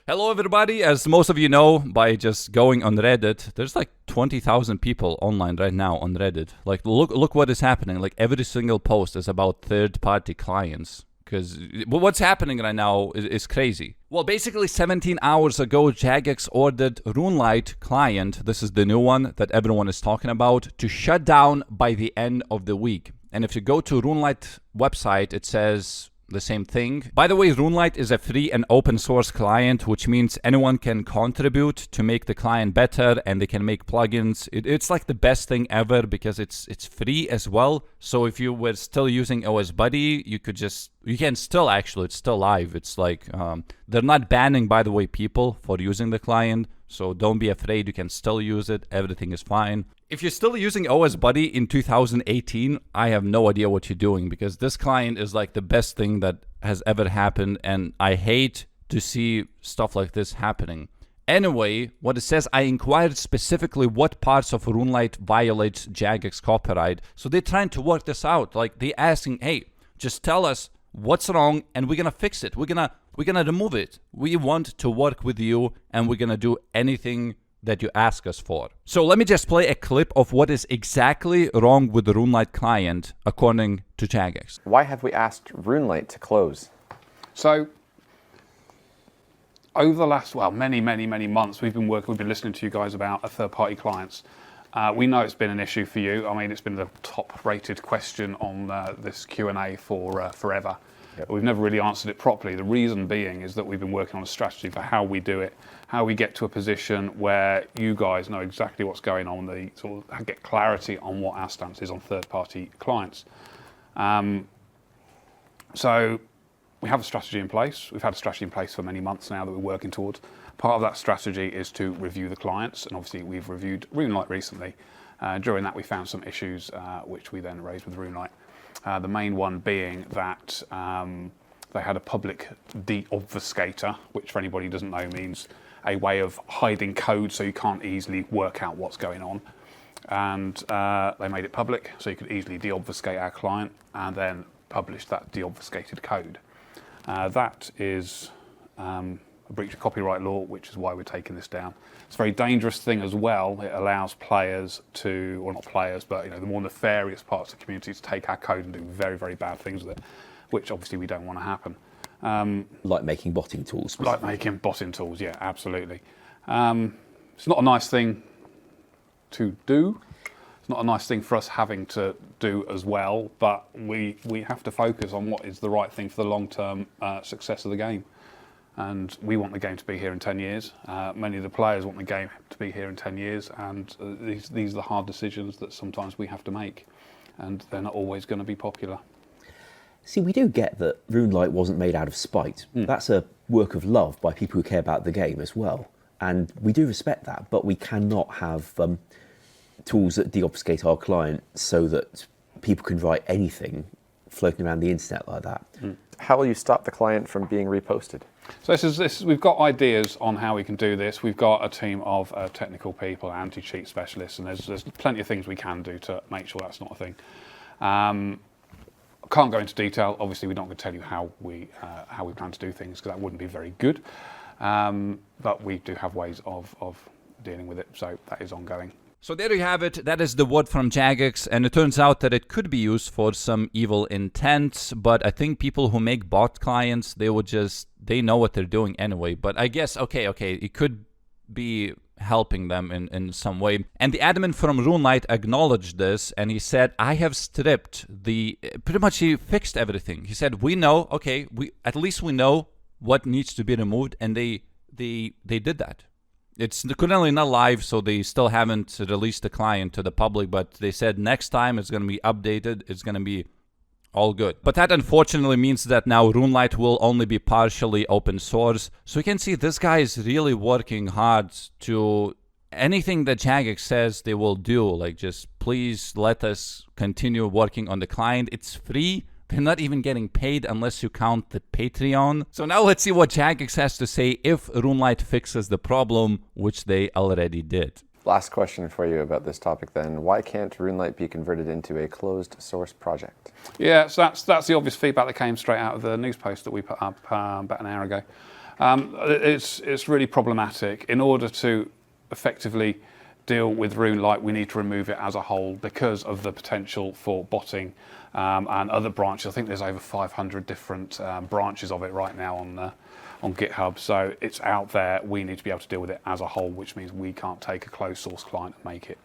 Hello everybody, as most of you know by just going on Reddit, there's like 20,000 people online right now on Reddit. Like look what is happening. Like every single post is about third-party clients. Because what's happening right now is crazy. Well, basically 17 hours ago, Jagex ordered Runelite client, this is the new one that everyone is talking about, to shut down by the end of the week. And if you go to Runelite website, it says the same thing. By the way, Runelite is a free and open source client, which means anyone can contribute to make the client better, and they can make plugins. It's like the best thing ever because it's free as well. So if you were still using OS Buddy, you can still actually, it's still live. It's like, they're not banning, by the way, people for using the client. So don't be afraid, you can still use it. Everything is fine. If you're still using OS Buddy in 2018, I have no idea what you're doing because this client is like the best thing that has ever happened, and I hate to see stuff like this happening. Anyway, what it says, I inquired specifically what parts of Runelite violates Jagex copyright. So they're trying to work this out. Like they're asking, hey, just tell us what's wrong and we're gonna fix it. We're gonna remove it. We want to work with you and we're gonna do anything that you ask us for. So let me just play a clip of what is exactly wrong with the Runelite client according to Jagex. Why have we asked Runelite to close? So over the last, many months, we've been listening to you guys about third-party clients. We know it's been an issue for you. I mean, it's been the top-rated question on this Q&A for forever. Yep. We've never really answered it properly. The reason being is that we've been working on a strategy for how we do it, how we get to a position where you guys know exactly what's going on, get clarity on what our stance is on third-party clients. So we have a strategy in place. We've had a strategy in place for many months now that we're working towards. Part of that strategy is to review the clients, and obviously we've reviewed Runelite recently. During that we found some issues which we then raised with Runelite. The main one being that they had a public deobfuscator, which for anybody who doesn't know means a way of hiding code so you can't easily work out what's going on. And they made it public so you could easily deobfuscate our client and then publish that deobfuscated code. That is a breach of copyright law, which is why we're taking this down. It's a very dangerous thing as well. It allows players to, or not players, but the more nefarious parts of the community to take our code and do very, very bad things with it, which obviously we don't want to happen. Like making botting tools. Like making botting tools, yeah, absolutely. It's not a nice thing to do. It's not a nice thing for us having to do as well, but we have to focus on what is the right thing for the long-term success of the game. And we want the game to be here in 10 years. Many of the players want the game to be here in 10 years, and these are the hard decisions that sometimes we have to make, and they're not always going to be popular. See, we do get that Runelite wasn't made out of spite. That's a work of love by people who care about the game as well. And we do respect that, but we cannot have tools that deobfuscate our client so that people can write anything floating around the internet like that. How will you stop the client from being reposted? So we've got ideas on how we can do this. We've got a team of technical people, anti-cheat specialists, and there's plenty of things we can do to make sure that's not a thing. Can't go into detail. Obviously, we're not going to tell you how we plan to do things because that wouldn't be very good. But we do have ways of dealing with it, so that is ongoing. So there you have it. That is the word from Jagex, and it turns out that it could be used for some evil intent, but I think people who make bot clients, they know what they're doing anyway. But I guess, okay, it could be helping them in some way. And the admin from Runelite acknowledged this, and he said, I have stripped pretty much he fixed everything. He said, we know, okay, at least we know what needs to be removed, and they did that. It's currently not live, so they still haven't released the client to the public, but they said next time it's going to be updated, it's going to be all good. But that unfortunately means that now Runelite will only be partially open source. So you can see this guy is really working hard to anything that Jagex says they will do. Like, just please let us continue working on the client. It's free. They're not even getting paid unless you count the Patreon. So now let's see what Jagex has to say if Runelite fixes the problem, which they already did. Last question for you about this topic then. Why can't Runelite be converted into a closed source project? Yeah, so that's the obvious feedback that came straight out of the news post that we put up about an hour ago. It's really problematic. In order to effectively deal with Runelite, we need to remove it as a whole because of the potential for botting and other branches. I think there's over 500 different branches of it right now on GitHub. So it's out there. We need to be able to deal with it as a whole, which means we can't take a closed source client and make it,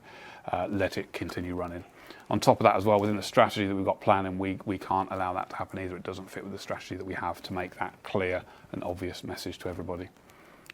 let it continue running. On top of that as well, within the strategy that we've got planning, we can't allow that to happen either. It doesn't fit with the strategy that we have to make that clear and obvious message to everybody.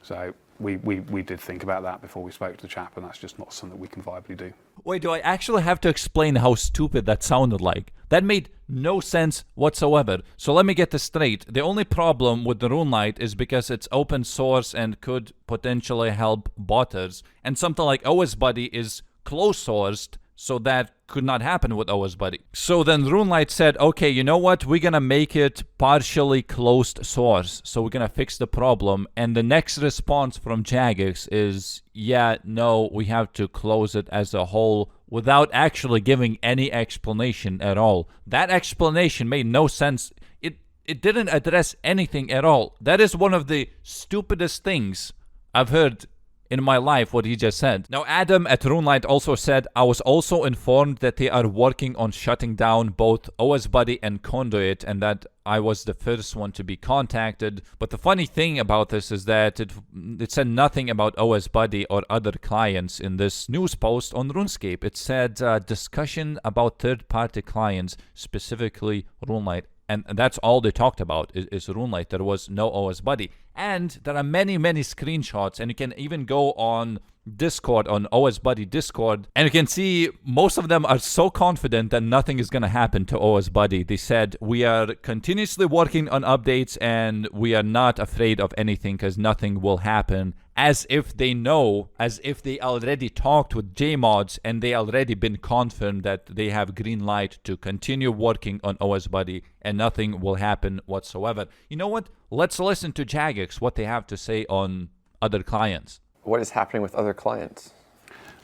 So we did think about that before we spoke to the chap, and that's just not something we can viably do. Wait, do I actually have to explain how stupid that sounded like? That made no sense whatsoever. So let me get this straight. The only problem with the Runelite is because it's open source and could potentially help botters, and something like OS Buddy is closed sourced, so that could not happen with OS Buddy. So then Runelite said, okay, you know what? We're gonna make it partially closed source. So we're gonna fix the problem. And the next response from Jagex is, yeah, no, we have to close it as a whole without actually giving any explanation at all. That explanation made no sense. It didn't address anything at all. That is one of the stupidest things I've heard in my life, what he just said. Now, Adam at Runelite also said, I was also informed that they are working on shutting down both OS Buddy and Conduit, and that I was the first one to be contacted. But the funny thing about this is that it said nothing about OS Buddy or other clients in this news post on RuneScape. It said discussion about third-party clients, specifically Runelite. And that's all they talked about is Runelite. There was no OS Buddy. And there are many, many screenshots, and you can even go on Discord, on OS Buddy Discord, and you can see most of them are so confident that nothing is going to happen to OS Buddy. They said, we are continuously working on updates, and we are not afraid of anything because nothing will happen. As if they know, as if they already talked with JMods and they already been confirmed that they have green light to continue working on OS Buddy and nothing will happen whatsoever. You know what? Let's listen to Jagex, what they have to say on other clients. What is happening with other clients?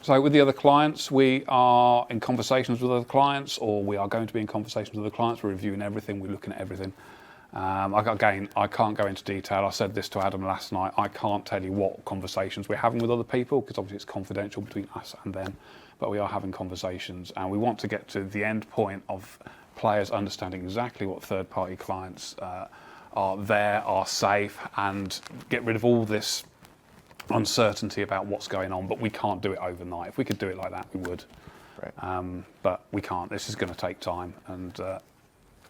So with the other clients, we are in conversations with other clients, or we are going to be in conversations with other clients. We're reviewing everything. We're looking at everything. Again, I can't go into detail. I said this to Adam last night. I can't tell you what conversations we're having with other people because obviously it's confidential between us and them. But we are having conversations, and we want to get to the end point of players understanding exactly what third-party clients are safe, and get rid of all this uncertainty about what's going on. But we can't do it overnight. If we could do it like that, we would. Right. But we can't. This is going to take time, and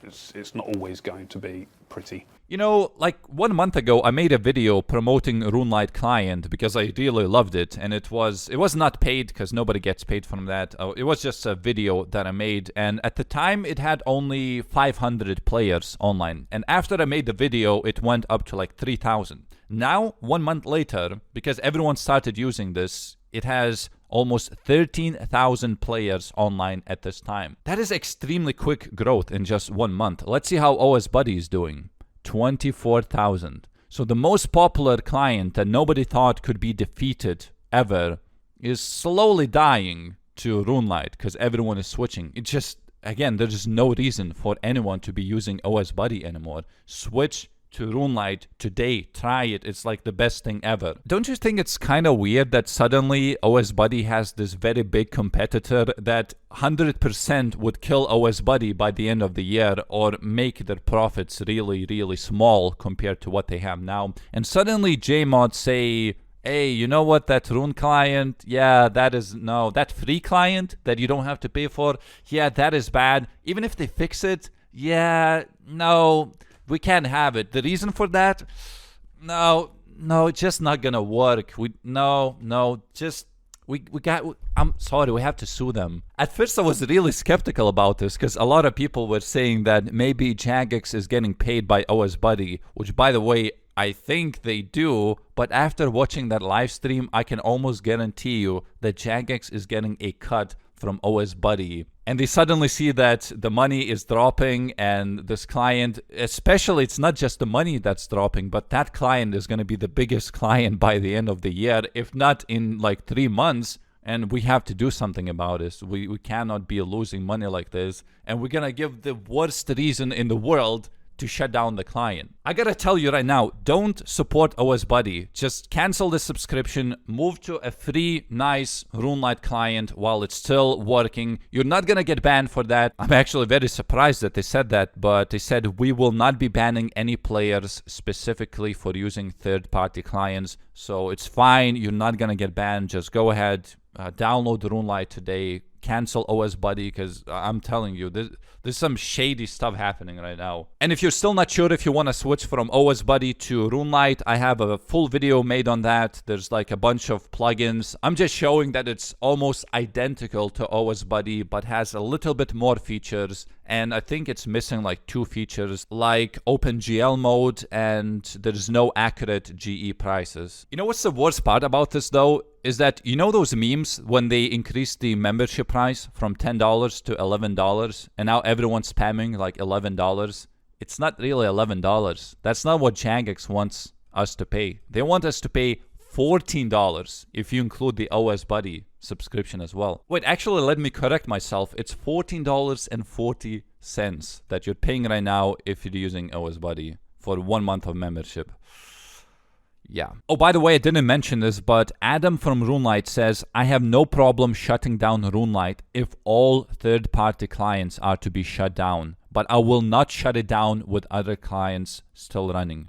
it's not always going to be pretty. You know, like 1 month ago, I made a video promoting Runelite client because I really loved it, and it was not paid because nobody gets paid from that. It was just a video that I made, and at the time it had only 500 players online. And after I made the video, it went up to like 3,000. Now, 1 month later, because everyone started using this, it has almost 13,000 players online at this time. That is extremely quick growth in just 1 month. Let's see how OS Buddy is doing. 24,000. So the most popular client that nobody thought could be defeated ever is slowly dying to Runelite because everyone is switching. It just, again, there's no reason for anyone to be using OS Buddy anymore. Switch to Runelite today. Try it. It's like the best thing ever. Don't you think it's kind of weird that suddenly OS Buddy has this very big competitor that 100% would kill OS Buddy by the end of the year or make their profits really, really small compared to what they have now? And suddenly JMods say, hey, you know what, that Rune client, yeah, that free client that you don't have to pay for, yeah, that is bad. Even if they fix it, yeah, no, we can't have it. The reason for that? No, it's just not gonna work. I'm sorry, we have to sue them. At first I was really skeptical about this because a lot of people were saying that maybe Jagex is getting paid by OS Buddy, which by the way, I think they do, but after watching that live stream, I can almost guarantee you that Jagex is getting a cut from OS Buddy. And they suddenly see that the money is dropping, and this client, especially, it's not just the money that's dropping, but that client is going to be the biggest client by the end of the year, if not in like 3 months. And we have to do something about this. We cannot be losing money like this. And we're going to give the worst reason in the world to shut down the client. I gotta tell you right now, don't support OS Buddy. Just cancel the subscription, move to a free, nice Runelite client while it's still working. You're not gonna get banned for that. I'm actually very surprised that they said that, but they said we will not be banning any players specifically for using third-party clients. So it's fine, you're not gonna get banned. Just go ahead, download Runelite today, cancel OS Buddy, because I'm telling you, there's some shady stuff happening right now. And if you're still not sure if you want to switch from OS Buddy to Runelite, I have a full video made on that. There's like a bunch of plugins. I'm just showing that it's almost identical to OS Buddy, but has a little bit more features. And I think it's missing like 2 features, like OpenGL mode, and there's no accurate GE prices. You know what's the worst part about this though? Is that, you know those memes when they increased the membership price from $10 to $11, and now everyone's spamming like $11? It's not really $11. That's not what Jagex wants us to pay. They want us to pay $14 if you include the OS Buddy subscription as well. Wait, actually, let me correct myself. It's $14.40 that you're paying right now if you're using OS Buddy for 1 month of membership. Yeah. Oh, by the way, I didn't mention this, but Adam from Runelite says, I have no problem shutting down Runelite if all third-party clients are to be shut down, but I will not shut it down with other clients still running.